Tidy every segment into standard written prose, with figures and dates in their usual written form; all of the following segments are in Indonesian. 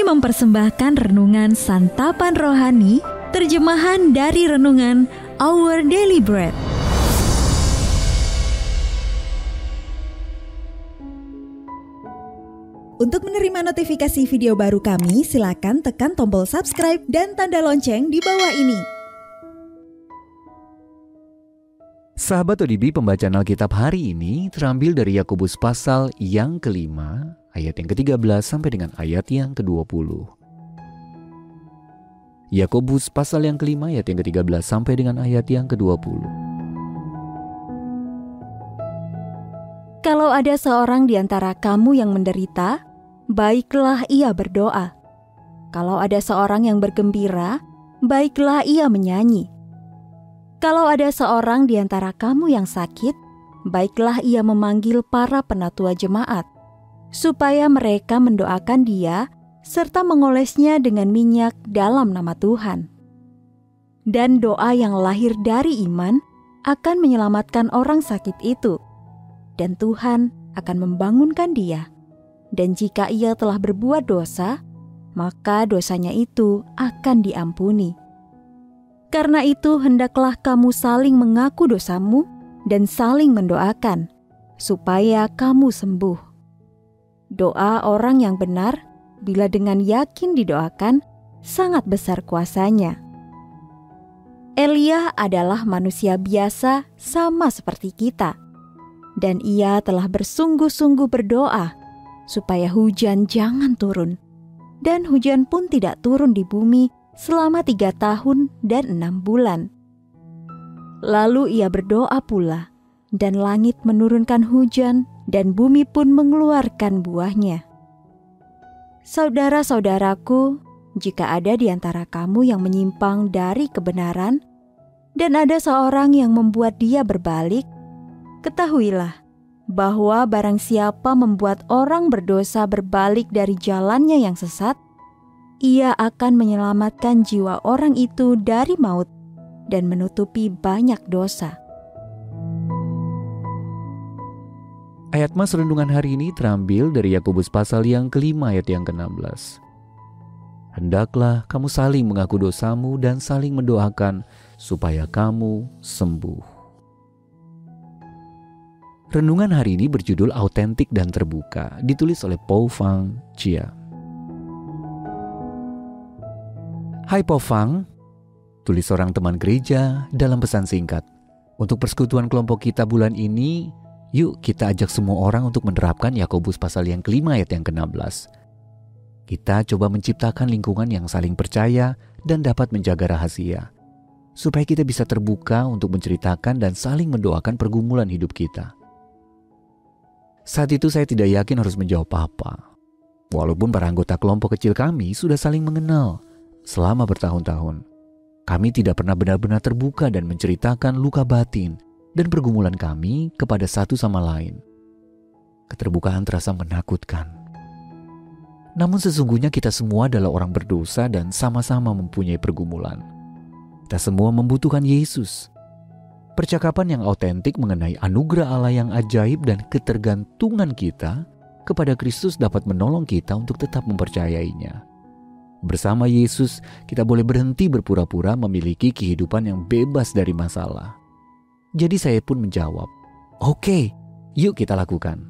Kami mempersembahkan renungan santapan rohani, terjemahan dari renungan Our Daily Bread. Untuk menerima notifikasi video baru kami, silakan tekan tombol subscribe dan tanda lonceng di bawah ini. Sahabat ODB, pembacaan Alkitab hari ini terambil dari Yakobus pasal yang kelima, ayat yang ke-13 sampai dengan ayat yang ke-20. Yakobus pasal yang kelima, ayat yang ke-13 sampai dengan ayat yang ke-20. Kalau ada seorang di antara kamu yang menderita, baiklah ia berdoa. Kalau ada seorang yang bergembira, baiklah ia menyanyi. Kalau ada seorang di antara kamu yang sakit, baiklah ia memanggil para penatua jemaat, supaya mereka mendoakan dia serta mengolesnya dengan minyak dalam nama Tuhan. Dan doa yang lahir dari iman akan menyelamatkan orang sakit itu, dan Tuhan akan membangunkan dia. Dan jika ia telah berbuat dosa, maka dosanya itu akan diampuni. Karena itu hendaklah kamu saling mengaku dosamu dan saling mendoakan, supaya kamu sembuh. Doa orang yang benar, bila dengan yakin didoakan, sangat besar kuasanya. Elia adalah manusia biasa sama seperti kita, dan ia telah bersungguh-sungguh berdoa supaya hujan jangan turun, dan hujan pun tidak turun di bumi selama 3 tahun dan 6 bulan. Lalu ia berdoa pula, dan langit menurunkan hujan, dan bumi pun mengeluarkan buahnya. Saudara-saudaraku, jika ada di antara kamu yang menyimpang dari kebenaran, dan ada seorang yang membuat dia berbalik, ketahuilah bahwa barang siapa membuat orang berdosa berbalik dari jalannya yang sesat, ia akan menyelamatkan jiwa orang itu dari maut dan menutupi banyak dosa. Ayat mas renungan hari ini terambil dari Yakobus pasal yang kelima, ayat yang ke-16. Hendaklah kamu saling mengaku dosamu dan saling mendoakan supaya kamu sembuh. Renungan hari ini berjudul Autentik dan Terbuka, ditulis oleh Po Fang Chia. Hai Po Fang, tulis seorang teman gereja dalam pesan singkat. Untuk persekutuan kelompok kita bulan ini, yuk kita ajak semua orang untuk menerapkan Yakobus pasal yang kelima ayat yang ke-16. Kita coba menciptakan lingkungan yang saling percaya dan dapat menjaga rahasia, supaya kita bisa terbuka untuk menceritakan dan saling mendoakan pergumulan hidup kita. Saat itu saya tidak yakin harus menjawab apa. Walaupun para anggota kelompok kecil kami sudah saling mengenal selama bertahun-tahun, kami tidak pernah benar-benar terbuka dan menceritakan luka batin dan pergumulan kami kepada satu sama lain. Keterbukaan terasa menakutkan. Namun sesungguhnya kita semua adalah orang berdosa dan sama-sama mempunyai pergumulan. Kita semua membutuhkan Yesus. Percakapan yang autentik mengenai anugerah Allah yang ajaib dan ketergantungan kita kepada Kristus dapat menolong kita untuk tetap mempercayainya. Bersama Yesus, kita boleh berhenti berpura-pura memiliki kehidupan yang bebas dari masalah. Jadi saya pun menjawab, "Oke, yuk kita lakukan."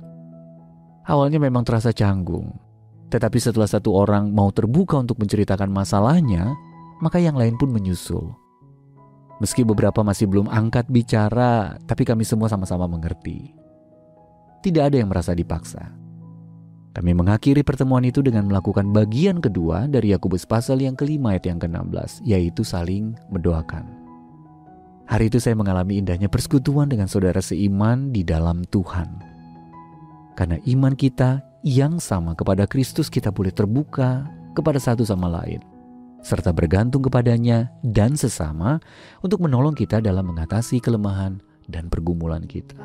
Awalnya memang terasa canggung, tetapi setelah satu orang mau terbuka untuk menceritakan masalahnya, maka yang lain pun menyusul. Meski beberapa masih belum angkat bicara, tapi kami semua sama-sama mengerti. Tidak ada yang merasa dipaksa. Kami mengakhiri pertemuan itu dengan melakukan bagian kedua dari Yakobus pasal yang kelima ayat yang ke-16, yaitu saling mendoakan. Hari itu saya mengalami indahnya persekutuan dengan saudara seiman di dalam Tuhan. Karena iman kita yang sama kepada Kristus, kita boleh terbuka kepada satu sama lain, serta bergantung kepadanya dan sesama untuk menolong kita dalam mengatasi kelemahan dan pergumulan kita.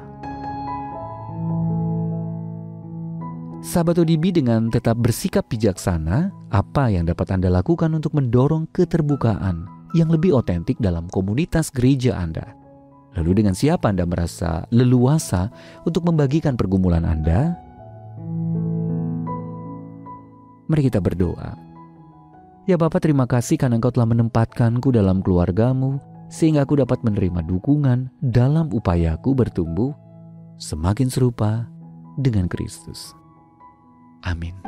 Sahabat ODB, dengan tetap bersikap bijaksana, apa yang dapat Anda lakukan untuk mendorong keterbukaan yang lebih otentik dalam komunitas gereja Anda? Lalu dengan siapa Anda merasa leluasa untuk membagikan pergumulan Anda? Mari kita berdoa. Ya Bapa, terima kasih karena Engkau telah menempatkanku dalam keluargamu, sehingga aku dapat menerima dukungan dalam upayaku bertumbuh semakin serupa dengan Kristus. Amin.